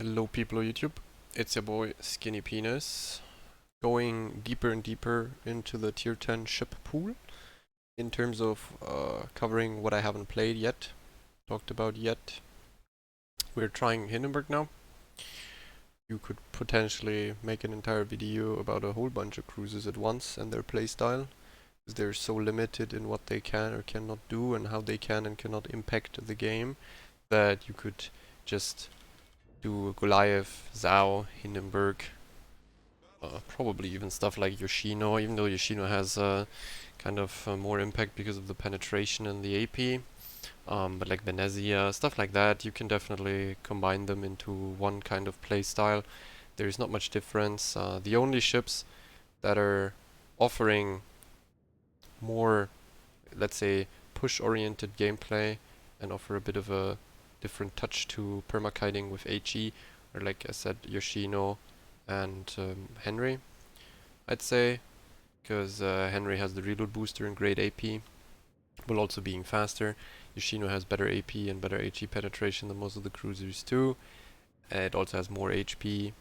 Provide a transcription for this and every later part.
Hello people of YouTube, it's your boy Skinny Penis, going deeper and deeper into the tier 10 ship pool in terms of covering what I haven't played yet, talked about yet. We're trying Hindenburg now. You could potentially make an entire video about a whole bunch of cruisers at once and their playstyle, because they're so limited in what they can or cannot do and how they can and cannot impact the game, that you could just do Goliath, Zhao, Hindenburg, probably even stuff like Yoshino, even though Yoshino has kind of more impact because of the penetration and the AP. But like Venezia, stuff like that, you can definitely combine them into one kind of play style. There's not much difference. The only ships that are offering more, let's say, push-oriented gameplay and offer a bit of a different touch to permakiting with HE, or like I said, Yoshino and Henry, I'd say, because Henry has the reload booster and great AP, while also being faster. Yoshino has better AP and better HE penetration than most of the cruisers too. It also has more HP.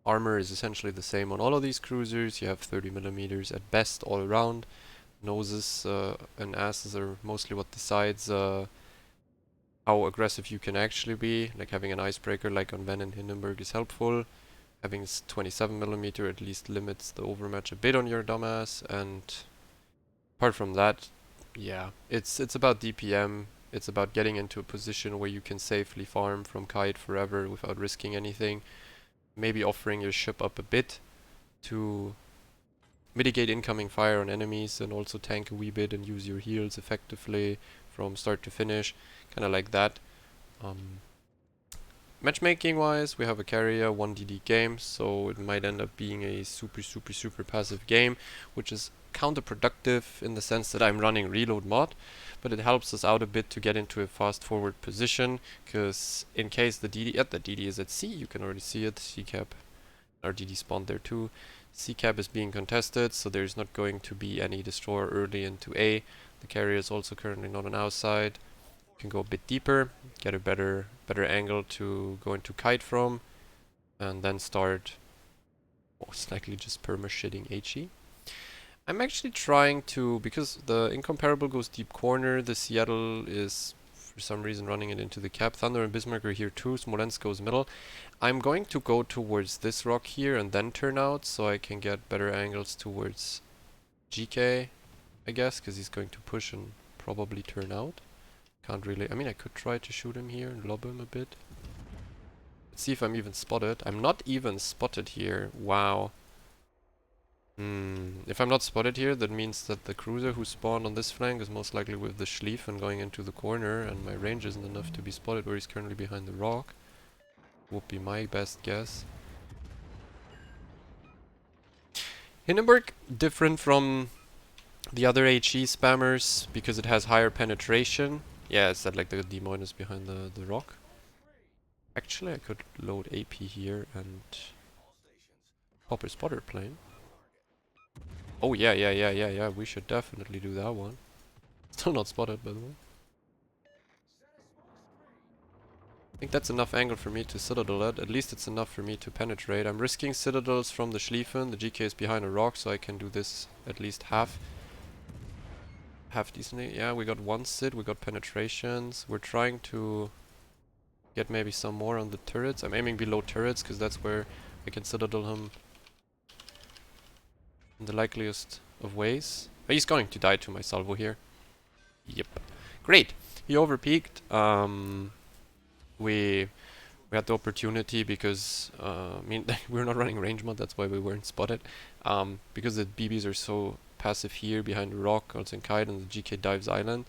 Armor is essentially the same on all of these cruisers. You have 30 millimeters at best all around. Noses and asses are mostly what decides how aggressive you can actually be. Like having an icebreaker like on Ven and Hindenburg is helpful. Having 27mm at least limits the overmatch a bit on your dumbass, and apart from that, yeah, it's about DPM. It's about getting into a position where you can safely farm from kite forever without risking anything. Maybe offering your ship up a bit to mitigate incoming fire on enemies and also tank a wee bit and use your heals effectively from start to finish, kind of like that. Matchmaking wise, we have a carrier 1DD game, so it might end up being a super passive game, which is counterproductive in the sense that I'm running reload mod, but it helps us out a bit to get into a fast forward position, because in case the DD is at C, you can already see it, C cap, our DD spawned there too. C cap is being contested, so there's not going to be any destroyer early into A. The carrier is also currently not on our side. Can go a bit deeper, get a better angle to go into kite from, and then start most likely just perma-shitting HE. I'm actually trying to, because the Incomparable goes deep corner, the Seattle is for some reason running it into the cap. Thunder and Bismarck are here too, Smolensk goes middle. I'm going to go towards this rock here and then turn out, so I can get better angles towards GK, I guess, because he's going to push and probably turn out. Can't really, I mean, I could try to shoot him here and lob him a bit. Let's see if I'm even spotted. I'm not even spotted here. Wow. If I'm not spotted here, that means that the cruiser who spawned on this flank is most likely with the Schlieffen going into the corner, and my range isn't enough to be spotted where he's currently behind the rock. Would be my best guess. Hindenburg, different from the other HE spammers because it has higher penetration. Yeah, it's that like the D- behind the rock. Actually, I could load AP here and pop a spotter plane. Oh yeah, we should definitely do that one. Still not spotted, by the way. I think that's enough angle for me to citadel it. At least it's enough for me to penetrate. I'm risking citadels from the Schlieffen. The GK is behind a rock, so I can do this at least half decently. Yeah, we got one sit, we got penetrations. We're trying to get maybe some more on the turrets. I'm aiming below turrets because that's where I can citadel him in the likeliest of ways. Oh, he's going to die to my salvo here. Yep. Great. He overpeaked. We had the opportunity because I mean we're not running range mod, that's why we weren't spotted. Because the BBs are so passive here behind the rock, also in kite, and the GK dives island,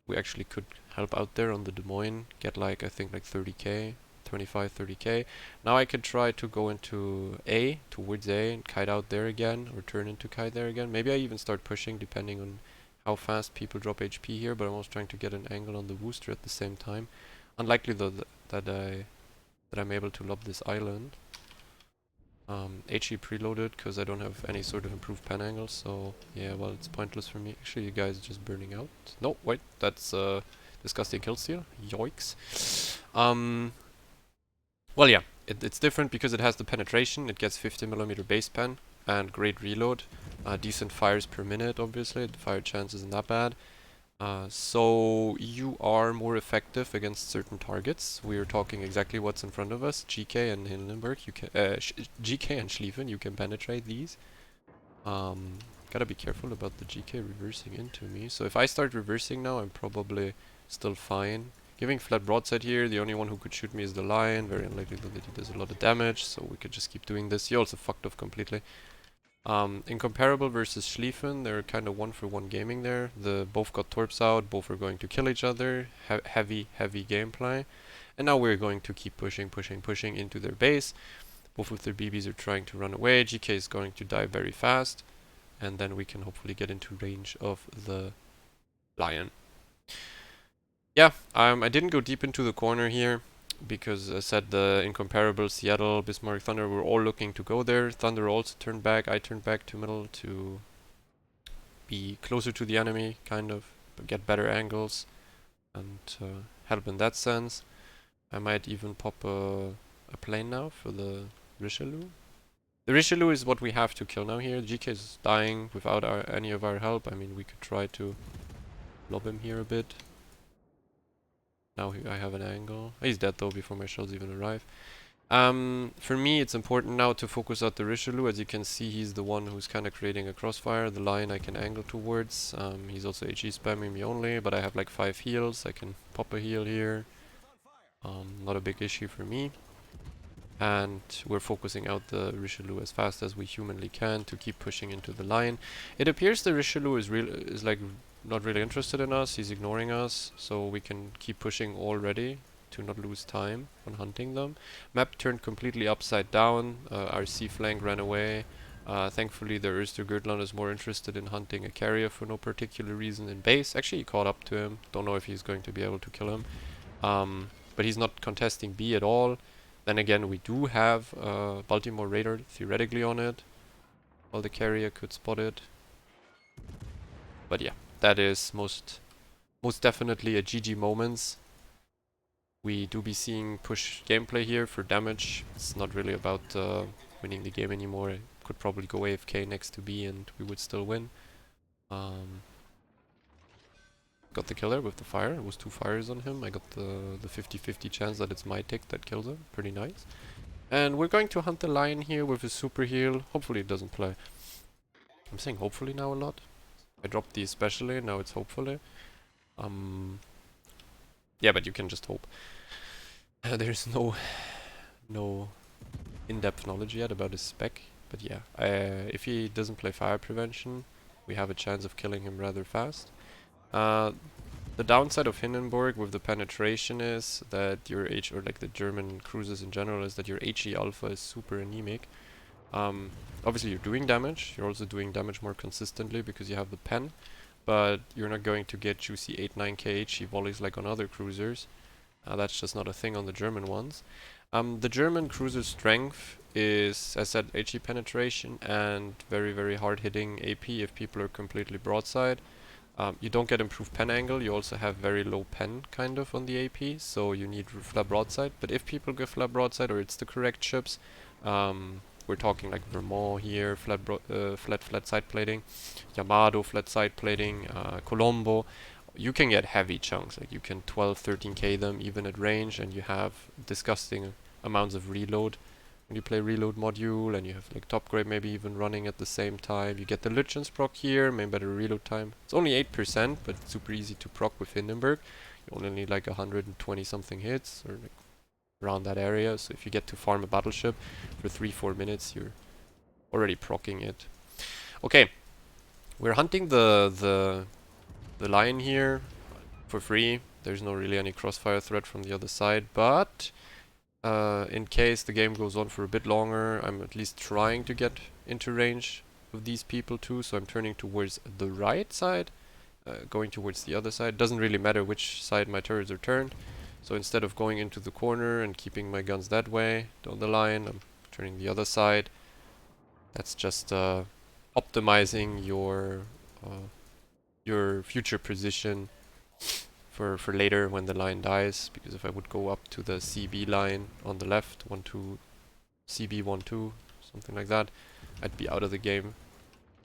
we actually could help out there on the Des Moines, get like I think like 30k, 25, 30k. Now I could try to go into A, towards A, and kite out there again, or turn into kite there again. Maybe I even start pushing depending on how fast people drop HP here, but I'm also trying to get an angle on the booster at the same time. Unlikely though that I'm able to lob this island. HE preloaded because I don't have any sort of improved pen angle, so yeah, well, it's pointless for me. Actually, you guys are just burning out. No, wait, that's disgusting kill steal. Yoicks. Well, yeah, it's different because it has the penetration. It gets 50mm base pen and great reload. Decent fires per minute, obviously. The fire chance isn't that bad. So you are more effective against certain targets. We are talking exactly what's in front of us. GK and Hindenburg. You can GK and Schlieffen. You can penetrate these. Gotta be careful about the GK reversing into me. So if I start reversing now, I'm probably still fine. Giving flat broadside here, the only one who could shoot me is the lion. Very unlikely that he does a lot of damage, so we could just keep doing this. He also fucked off completely. Incomparable versus Schlieffen, they're kind of 1-for-1 gaming there. Both got torps out, both are going to kill each other. Heavy gameplay. And now we're going to keep pushing into their base. Both of their BBs are trying to run away. GK is going to die very fast. And then we can hopefully get into range of the lion. Yeah, I didn't go deep into the corner here because I said the incomparable Seattle, Bismarck, Thunder were all looking to go there. Thunder also turned back. I turned back to middle to be closer to the enemy, kind of, but get better angles and help in that sense. I might even pop a plane now for the Richelieu. The Richelieu is what we have to kill now here. GK is dying without any of our help. I mean, we could try to lob him here a bit. Now I have an angle. He's dead though before my shells even arrive. For me, it's important now to focus out the Richelieu. As you can see, he's the one who's kind of creating a crossfire. The lion I can angle towards. He's also HE spamming me only, but I have like 5 heals. I can pop a heal here. Not a big issue for me. And we're focusing out the Richelieu as fast as we humanly can to keep pushing into the line. It appears the Richelieu is like not really interested in us. He's ignoring us, so we can keep pushing already to not lose time on hunting them. Map turned completely upside down. Our C flank ran away. Thankfully, the Östergötland is more interested in hunting a carrier for no particular reason in base. Actually, he caught up to him. Don't know if he's going to be able to kill him. But he's not contesting B at all. Then again, we do have Baltimore radar theoretically on it, while the carrier could spot it. But yeah, that is most definitely a GG moments. We do be seeing push gameplay here for damage. It's not really about winning the game anymore. I could probably go AFK next to B and we would still win. Got the killer with the fire. It was 2 fires on him. I got the 50-50 chance that it's my tick that kills him. Pretty nice. And we're going to hunt the lion here with a super heal. Hopefully it doesn't play. I'm saying hopefully now a lot. I dropped the especially, now it's hopefully. Yeah, but you can just hope. There's no in-depth knowledge yet about his spec. But yeah, if he doesn't play fire prevention, we have a chance of killing him rather fast. The downside of Hindenburg with the penetration is that your or like the German cruisers in general, is that your HE alpha is super anemic. Obviously you're doing damage, you're also doing damage more consistently because you have the pen, but you're not going to get juicy 8-9k HE volleys like on other cruisers. That's just not a thing on the German ones. The German cruiser strength is, as I said, HE penetration and very hard hitting AP if people are completely broadside. You don't get improved pen angle, you also have very low pen kind of on the AP, so you need flat broadside. But if people go flat broadside or it's the correct ships, we're talking like Vermont here, flat side plating, Yamato flat side plating, Colombo, you can get heavy chunks, like you can 12-13k them even at range, and you have disgusting amounts of reload. When you play reload module and you have like top grade maybe even running at the same time, you get the Luchens proc here, maybe better reload time. It's only 8%, but it's super easy to proc with Hindenburg. You only need like 120 something hits or like around that area. So if you get to farm a battleship for 3-4 minutes, you're already procking it. Okay, we're hunting the lion here for free. There's no really any crossfire threat from the other side, but in case the game goes on for a bit longer, I'm at least trying to get into range of these people too, so I'm turning towards the right side, going towards the other side. Doesn't really matter which side my turrets are turned, so instead of going into the corner and keeping my guns that way down the line, I'm turning the other side. That's just optimizing your future position for later when the line dies, because if I would go up to the CB line on the left, 1-2, CB 1-2, something like that, I'd be out of the game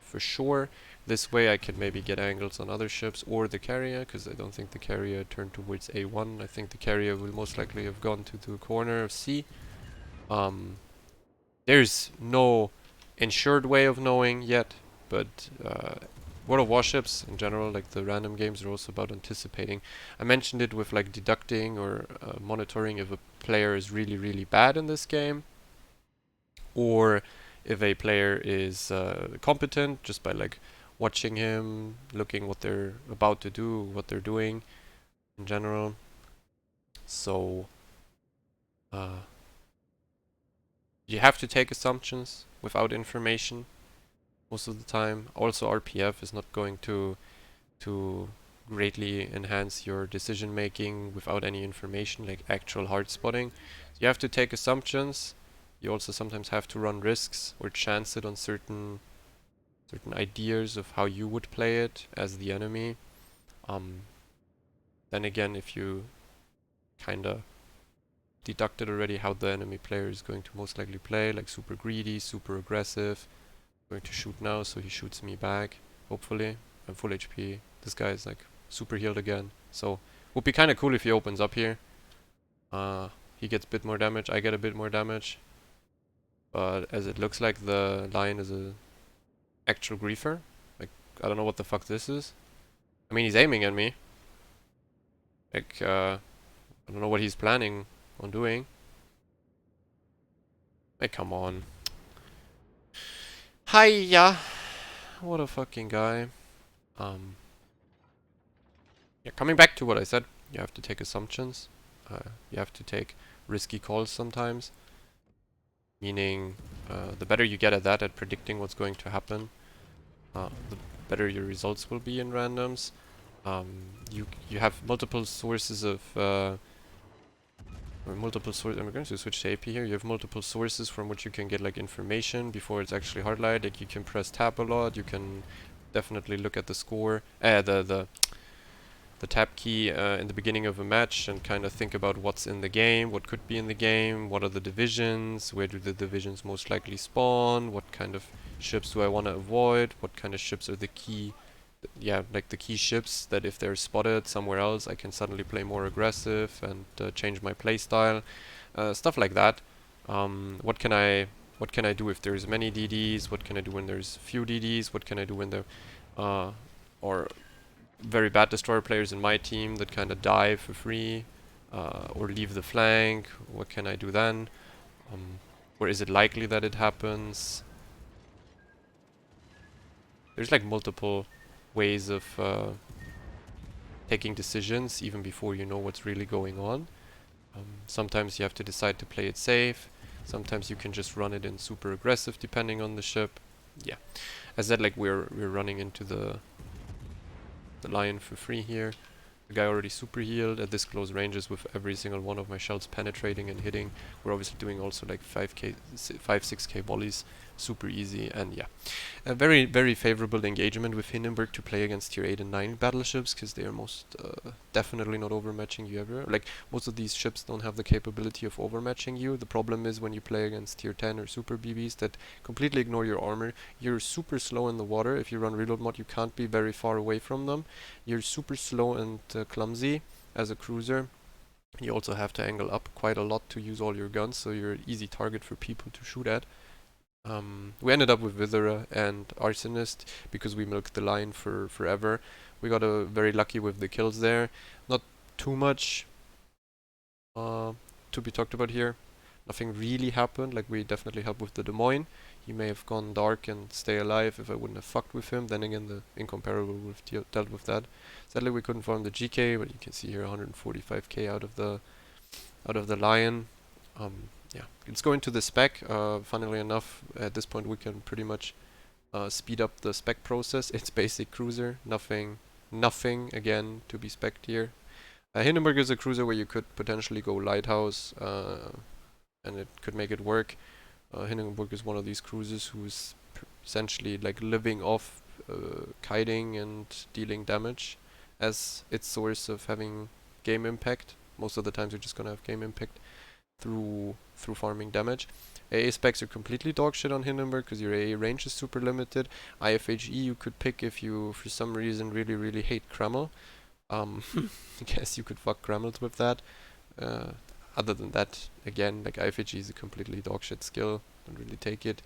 for sure. This way I can maybe get angles on other ships or the carrier, because I don't think the carrier turned towards A1. I think the carrier will most likely have gone to the corner of C. There's no ensured way of knowing yet, but World of Warships in general, like the random games, are also about anticipating. I mentioned it with like deducting or monitoring if a player is really, really bad in this game, or if a player is competent, just by like watching him, looking what they're about to do, what they're doing in general. So you have to take assumptions without information most of the time. Also, RPF is not going to greatly enhance your decision making without any information, like actual hard spotting. So you have to take assumptions. You also sometimes have to run risks or chance it on certain ideas of how you would play it as the enemy. Then again, if you kinda deducted already how the enemy player is going to most likely play, like super greedy, super aggressive, going to shoot now, so he shoots me back, hopefully. I'm full HP. This guy is like super healed again, so would be kinda cool if he opens up here. He gets a bit more damage, I get a bit more damage. But as it looks like the lion is a actual griefer. Like, I don't know what the fuck this is. I mean, he's aiming at me. Like, I don't know what he's planning on doing. Like, come on. Hiya! What a fucking guy. Yeah, coming back to what I said, you have to take assumptions. You have to take risky calls sometimes. Meaning, the better you get at that, at predicting what's going to happen, the better your results will be in randoms. You have multiple sources of I'm going to switch to AP here. You have multiple sources from which you can get like information before it's actually hardlight. Like you can press tab a lot. You can definitely look at the score, the tab key in the beginning of a match, and kind of think about what's in the game, what could be in the game, what are the divisions, where do the divisions most likely spawn, what kind of ships do I want to avoid, what kind of ships are the key, like the key ships that if they're spotted somewhere else I can suddenly play more aggressive and change my playstyle, stuff like that. What can I do if there's many DDs? What can I do when there's few DDs? What can I do when there or very bad destroyer players in my team that kind of die for free or leave the flank? What can I do then? Or is it likely that it happens? There's like multiple ways of taking decisions even before you know what's really going on. Sometimes you have to decide to play it safe. Sometimes you can just run it in super aggressive depending on the ship. Yeah, as I said, like we're running into the lion for free here. The guy already super healed at this close ranges with every single one of my shells penetrating and hitting. We're obviously doing also like 6k volleys, super easy, and yeah. A very, very favorable engagement with Hindenburg to play against tier 8 and 9 battleships, because they are most definitely not overmatching you ever. Like, most of these ships don't have the capability of overmatching you. The problem is when you play against tier 10 or super BBs that completely ignore your armor. You're super slow in the water. If you run reload mod, you can't be very far away from them. You're super slow and clumsy as a cruiser. You also have to angle up quite a lot to use all your guns, so you're an easy target for people to shoot at. We ended up with Witherer and Arsonist because we milked the line for forever. We got very lucky with the kills there. Not too much to be talked about here. Nothing really happened. Like, we definitely helped with the Des Moines. He may have gone dark and stay alive if I wouldn't have fucked with him. Then again, the Incomparable would have dealt with that. Sadly, we couldn't farm the GK, but you can see here 145k out of the Lion. Yeah, let's go into the spec. Funnily enough, at this point we can pretty much speed up the spec process. It's basic cruiser, nothing again to be spec'd here. Hindenburger is a cruiser where you could potentially go lighthouse, and it could make it work. Hindenburg is one of these cruisers who's essentially like living off kiting and dealing damage as its source of having game impact. Most of the times you're just gonna have game impact through farming damage. AA specs are completely dogshit on Hindenburg because your AA range is super limited. IFHE you could pick if you for some reason really hate Kreml. I guess you could fuck Kremls with that. Uh, Other than that, again, like IFHE is a completely dogshit skill. Don't really take it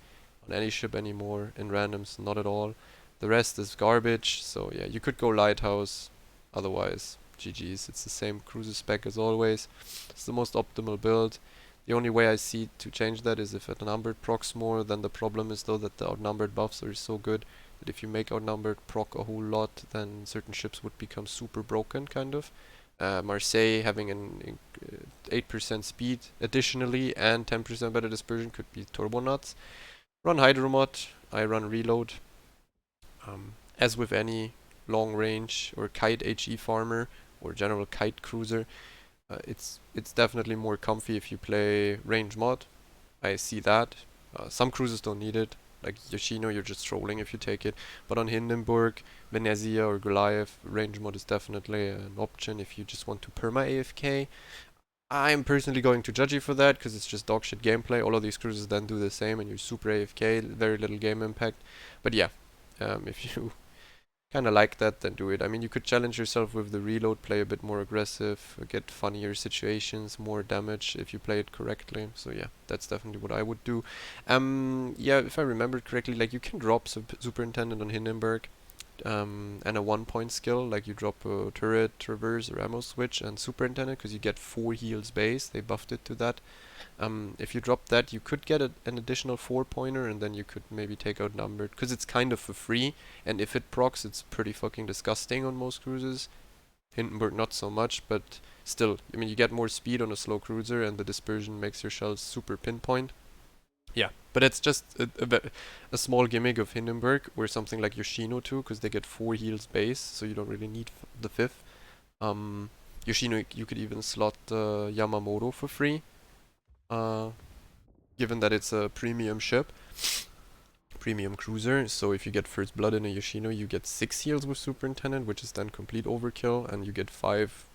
on any ship anymore. In randoms, not at all. The rest is garbage. So yeah, you could go Lighthouse. Otherwise, GG's. It's the same cruiser spec as always. It's the most optimal build. The only way I see to change that is if outnumbered procs more. Then the problem is though that the outnumbered buffs are so good that if you make outnumbered proc a whole lot, then certain ships would become super broken, kind of. Marseille having an 8% speed additionally and 10% better dispersion could be turbo nuts. Run Hydromod, I run Reload. As with any long range or kite HE farmer or general kite cruiser, it's definitely more comfy if you play range mod. I see that. Some cruisers don't need it. Like Yoshino, you're just trolling if you take it. But on Hindenburg, Venezia or Goliath, range mod is definitely an option if you just want to perma AFK. I'm personally going to judge you for that because it's just dogshit gameplay. All of these cruisers then do the same and you're super AFK, very little game impact. But yeah, if you kind of like that, then do it. I mean, you could challenge yourself with the reload, play a bit more aggressive, get funnier situations, more damage if you play it correctly. So yeah, that's definitely what I would do. Yeah, if I remember correctly, like you can drop Superintendent on Hindenburg, and a 1-point skill, like you drop a turret, traverse, or ammo switch, and Superintendent, because you get 4 heals base. They buffed it to that. If you drop that, you could get an additional 4-pointer, and then you could maybe take out numbered, because it's kind of for free, and if it procs, it's pretty fucking disgusting on most cruisers. Hindenburg not so much, but still, I mean, you get more speed on a slow cruiser, and the dispersion makes your shells super pinpoint. Yeah, but it's just a small gimmick of Hindenburg, or something like Yoshino too, because they get 4 heals base, so you don't really need the 5th. Yoshino, you could even slot Yamamoto for free, given that it's a premium ship, premium cruiser. So if you get first blood in a Yoshino, you get 6 heals with Superintendent, which is then complete overkill, and you get 5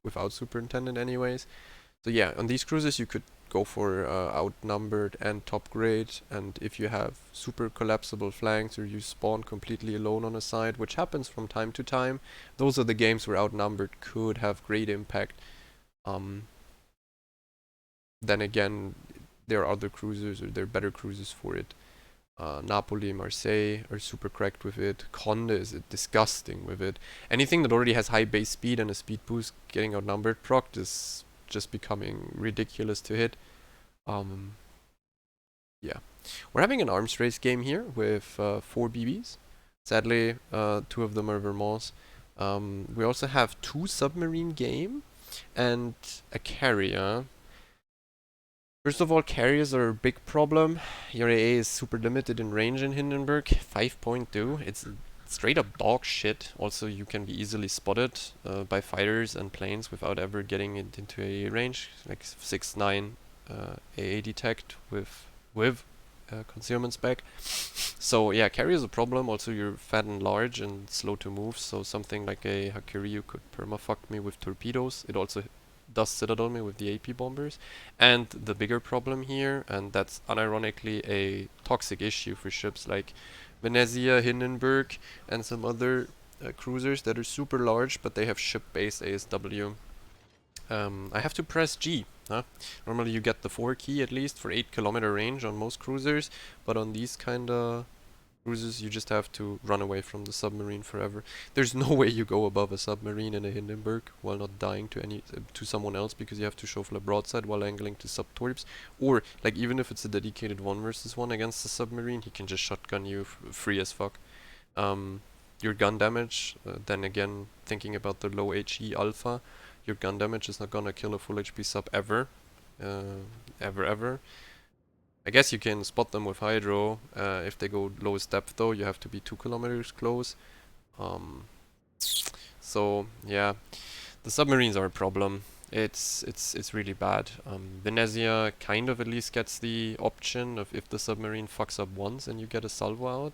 without Superintendent anyways. So yeah, on these cruises you could go for outnumbered and top grade, and if you have super collapsible flanks or you spawn completely alone on a side, which happens from time to time, those are the games where outnumbered could have great impact. Then again, there are other cruisers, or there are better cruisers for it. Napoli, Marseille are super cracked with it. Conde is disgusting with it. Anything that already has high base speed and a speed boost getting outnumbered proc is just becoming ridiculous to hit. Yeah. We're having an arms race game here with 4 BBs. Sadly, 2 of them are Vermonts. We also have 2 submarine game and a carrier. First of all, carriers are a big problem. Your AA is super limited in range in Hindenburg, 5.2. It's straight up dog shit. Also, you can be easily spotted by fighters and planes without ever getting it into AA range, like 6.9 AA detect with concealment spec. So yeah, carrier is a problem. Also, you're fat and large and slow to move, so something like a Hakiryu could permafuck me with torpedoes. It also does Citadel me with the AP bombers. And the bigger problem here, and that's unironically a toxic issue for ships like Venezia, Hindenburg, and some other cruisers that are super large, but they have ship-based ASW. I have to press G. Normally you get the 4 key at least for 8-kilometer range on most cruisers, but on these kinda cruises you just have to run away from the submarine forever. There's no way you go above a submarine in a Hindenburg while not dying to someone else, because you have to shuffle a broadside while angling to sub-torps. Or, like, even if it's a dedicated 1 versus 1 against the submarine, he can just shotgun you free as fuck. Your gun damage, then again, thinking about the low HE alpha, your gun damage is not gonna kill a full HP sub ever. Ever. I guess you can spot them with Hydro. If they go lowest depth though, you have to be 2 kilometers close. So yeah, the submarines are a problem. It's really bad. Venezia kind of at least gets the option of, if the submarine fucks up once and you get a salvo out,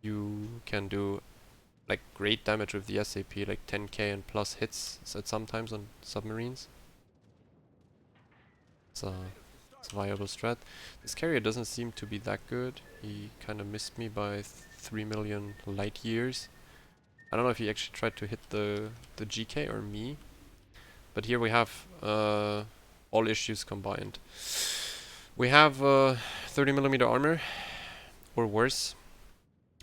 you can do like great damage with the SAP, like 10k and plus hits at sometimes on submarines. It's a viable strat. This carrier doesn't seem to be that good. He kind of missed me by 3 million light years. I don't know if he actually tried to hit the GK or me. But here we have all issues combined. We have 30mm armor, or worse,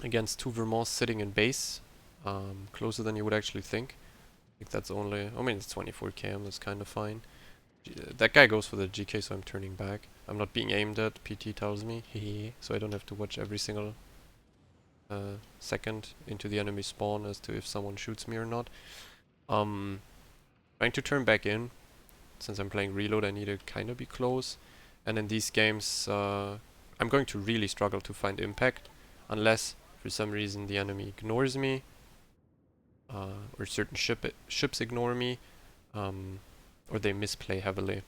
against 2 Vermonts sitting in base. Closer than you would actually think. I think that's only, I mean, it's 24 km, that's kind of fine. That guy goes for the GK, so I'm turning back. I'm not being aimed at, PT tells me, so I don't have to watch every single second into the enemy spawn as to if someone shoots me or not. Trying to turn back in. Since I'm playing reload, I need to kind of be close. And in these games, I'm going to really struggle to find impact, unless for some reason the enemy ignores me, or certain ships ignore me, or they misplay heavily.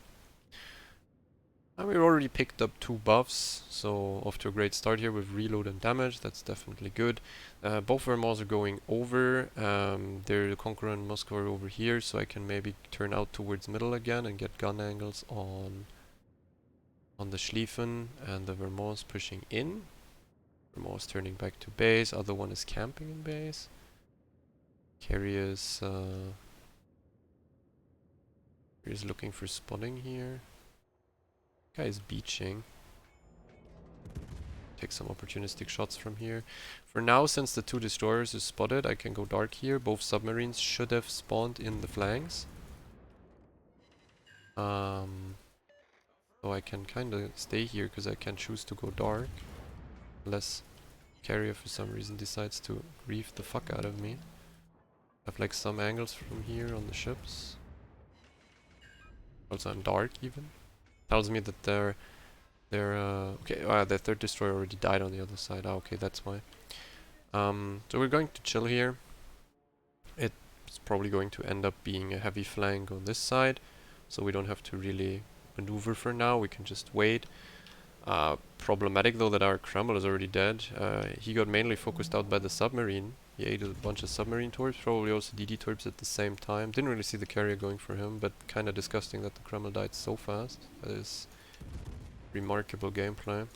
And we've already picked up 2 buffs, so off to a great start here with reload and damage. That's definitely good. Both Vermonts are going over. The Conqueror and Moskva are over here, so I can maybe turn out towards middle again and get gun angles on the Schlieffen, and the Vermonts pushing in. Vermont is turning back to base. Other one is camping in base. Carrier's looking for spotting here. Guy is beaching. Take some opportunistic shots from here. For now, since the 2 destroyers is spotted, I can go dark here. Both submarines should have spawned in the flanks. So I can kind of stay here because I can choose to go dark. Unless carrier for some reason decides to grief the fuck out of me. I have like some angles from here on the ships. Also I'm dark even. Tells me that their 3rd destroyer already died on the other side. Ah, okay, that's why. So we're going to chill here. It's probably going to end up being a heavy flank on this side, so we don't have to really maneuver for now. We can just wait. Problematic though that our Kreml is already dead. He got mainly focused out by the submarine. He ate a bunch of submarine torps, probably also DD torps at the same time. Didn't really see the carrier going for him, but kind of disgusting that the Kreml died so fast. That is remarkable gameplay.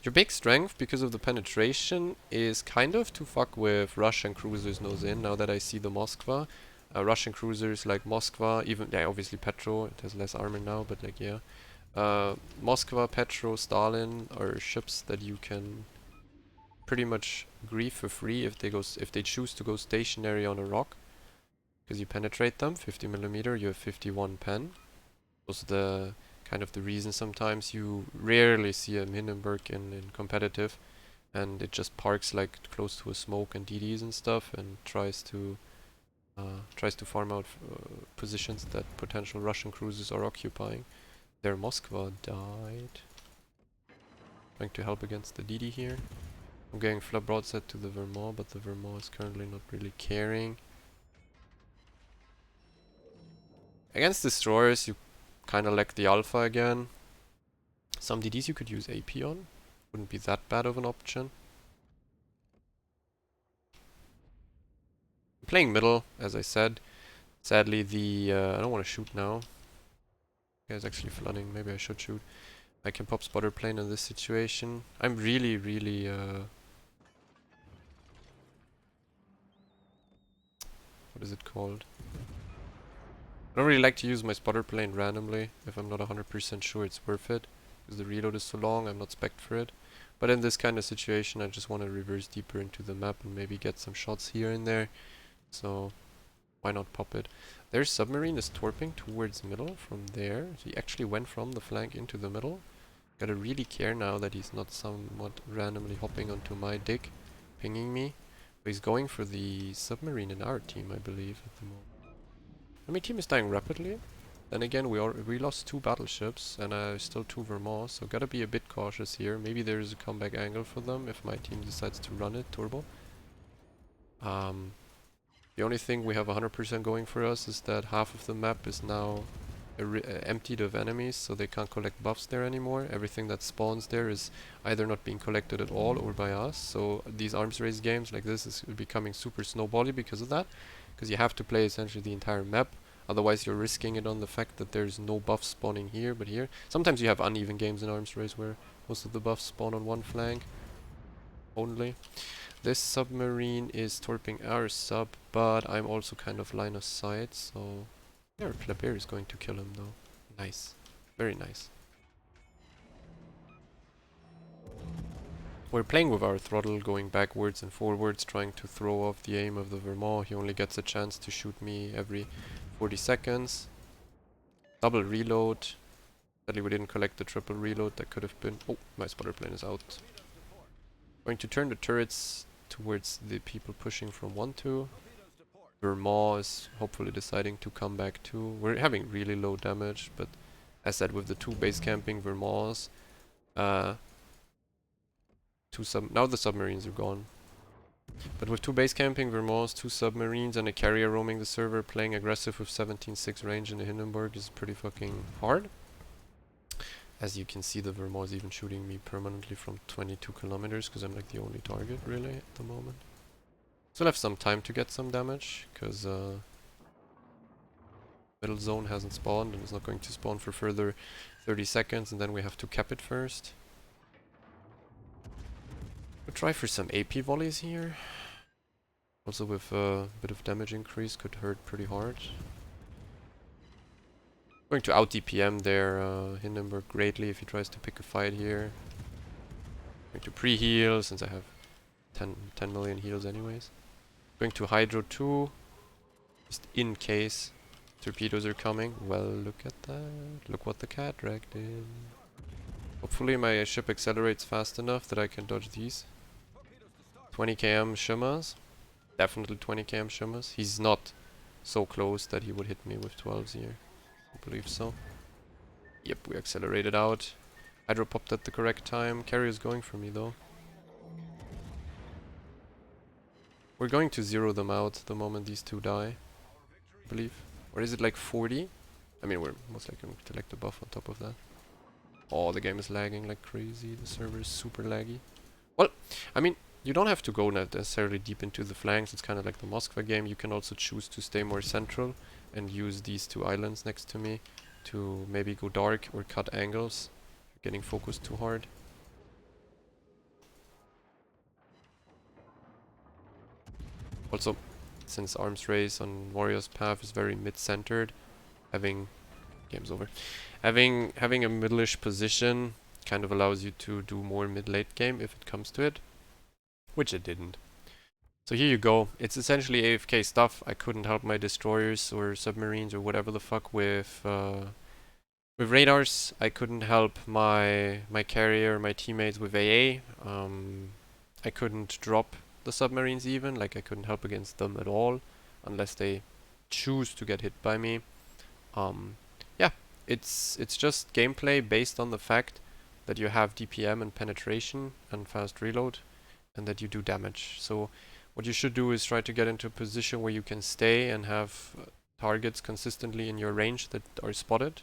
Your big strength, because of the penetration, is kind of to fuck with Russian cruisers nose in, now that I see the Moskva. Russian cruisers like Moskva, even, yeah, obviously Petro, it has less armor now, but like, yeah. Moskva, Petro, Stalin are ships that you can pretty much grief for free if they choose to go stationary on a rock, because you penetrate them. 50mm, you have 51 pen. Also the kind of the reason sometimes you rarely see a Hindenburg in competitive, and it just parks like close to a smoke and DDs and stuff, and tries to farm out positions that potential Russian cruisers are occupying. Their Moskva died. Trying to help against the DD here. I'm getting flood broadside to the Vermont, but the Vermont is currently not really caring. Against destroyers, you kind of lack the alpha again. Some DDs you could use AP on. Wouldn't be that bad of an option. I'm playing middle, as I said. Sadly, I don't want to shoot now. The guy's actually flooding. Maybe I should shoot. I can pop spotter plane in this situation. I'm really, what is it called? I don't really like to use my spotter plane randomly if I'm not 100% sure it's worth it, because the reload is so long, I'm not spec'd for it. But in this kind of situation, I just want to reverse deeper into the map and maybe get some shots here and there. So why not pop it? Their submarine is torping towards middle from there. So he actually went from the flank into the middle. Gotta really care now that he's not somewhat randomly hopping onto my dick, pinging me. But he's going for the submarine in our team, I believe, at the moment. My team is dying rapidly. Then again, we lost 2 battleships and still 2 Vermonts, so gotta be a bit cautious here. Maybe there's a comeback angle for them if my team decides to run it turbo. The only thing we have 100% going for us is that half of the map is now emptied of enemies, so they can't collect buffs there anymore. Everything that spawns there is either not being collected at all or by us. So these arms race games like this is becoming super snowbally because of that. Because you have to play essentially the entire map. Otherwise you're risking it on the fact that there's no buffs spawning here, but here. Sometimes you have uneven games in arms race where most of the buffs spawn on one flank only. This submarine is torping our sub, but I'm also kind of line of sight, so... Yeah, our Kleber is going to kill him though. Nice. Very nice. We're playing with our throttle, going backwards and forwards, trying to throw off the aim of the Vermont. He only gets a chance to shoot me every 40 seconds. Double reload. Sadly we didn't collect the triple reload, that could have been... Oh, my spotter plane is out. Going to turn the turrets towards the people pushing from 1-2. Vermont is hopefully deciding to come back too. We're having really low damage, but as said, with the 2 base camping Vermonts, now the submarines are gone. But with 2 base camping Vermonts, 2 submarines, and a carrier roaming the server, playing aggressive with 17-6 range in the Hindenburg is pretty fucking hard. As you can see, the Vermont is even shooting me permanently from 22 kilometers, because I'm like the only target really at the moment. Still have some time to get some damage, because middle zone hasn't spawned and is not going to spawn for further 30 seconds, and then we have to cap it first. We'll try for some AP volleys here. Also with a bit of damage increase could hurt pretty hard. Going to out DPM there Hindenburg greatly if he tries to pick a fight here. Going to pre-heal since I have 10 million heals anyways. Going to Hydro 2, just in case torpedoes are coming. Well, look at that. Look what the cat dragged in. Hopefully my ship accelerates fast enough that I can dodge these. 20 km shimmers. Definitely 20 km shimmers. He's not so close that he would hit me with 12s here. I believe so. Yep, we accelerated out. Hydro popped at the correct time. Carrier's going for me though. We're going to zero them out the moment these 2 die, I believe. Or is it like 40? I mean, we're most likely going to collect a buff on top of that. Oh, the game is lagging like crazy. The server is super laggy. Well, I mean, you don't have to go necessarily deep into the flanks. It's kind of like the Moskva game. You can also choose to stay more central and use these 2 islands next to me to maybe go dark or cut angles. You're getting focused too hard. Also, since arms race on Warrior's Path is very mid-centered, game's over. Having a middle-ish position kind of allows you to do more mid-late game if it comes to it, which it didn't. So here you go. It's essentially AFK stuff. I couldn't help my destroyers or submarines or whatever the fuck with radars. I couldn't help my carrier, my teammates with AA. I couldn't drop the submarines even, like I couldn't help against them at all unless they choose to get hit by me. Yeah, it's just gameplay based on the fact that you have DPM and penetration and fast reload and that you do damage. So what you should do is try to get into a position where you can stay and have targets consistently in your range that are spotted.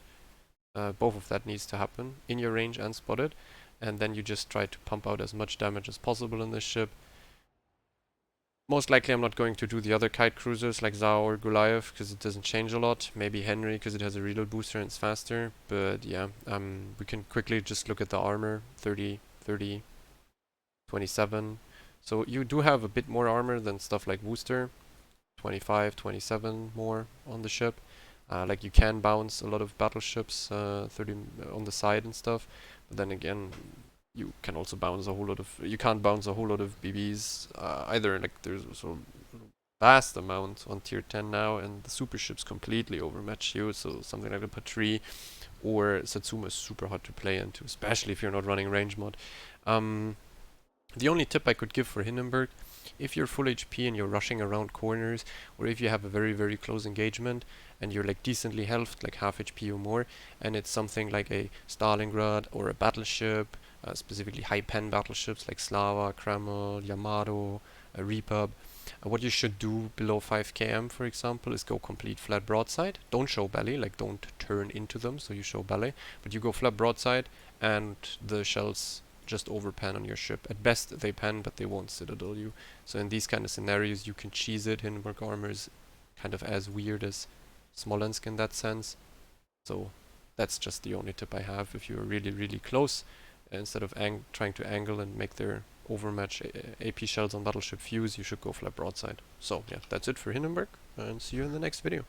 Both of that needs to happen, in your range and spotted, and then you just try to pump out as much damage as possible in this ship. Most likely I'm not going to do the other kite cruisers like Zao or Goliath because it doesn't change a lot. Maybe Henry because it has a reload booster and it's faster. But yeah, we can quickly just look at the armor. 30, 30, 27. So you do have a bit more armor than stuff like Wooster. 25, 27 more on the ship. Like you can bounce a lot of battleships 30 on the side and stuff. But then again, you can also bounce a whole lot of... You can't bounce a whole lot of BBs either. Like there's a vast amount on tier 10 now, and the super ships completely overmatch you. So something like a Patri or Satsuma is super hard to play into, especially if you're not running range mod. The only tip I could give for Hindenburg, if you're full HP and you're rushing around corners, or if you have a very, very close engagement and you're like decently healthed, like half HP or more, and it's something like a Stalingrad or a battleship, specifically high pen battleships like Slava, Kreml, Yamato, Repub, What you should do below 5 km, for example, is go complete flat broadside. Don't show belly, like don't turn into them so you show belly, but you go flat broadside and the shells just overpan on your ship. At best they pan, but they won't citadel you. So in these kind of scenarios you can cheese it. Hindenburg armor is kind of as weird as Smolensk in that sense. So that's just the only tip I have. If you're really, really close, instead of trying to angle and make their overmatch AP shells on battleship fuse, you should go flat broadside. So yeah, that's it for Hindenburg, and see you in the next video.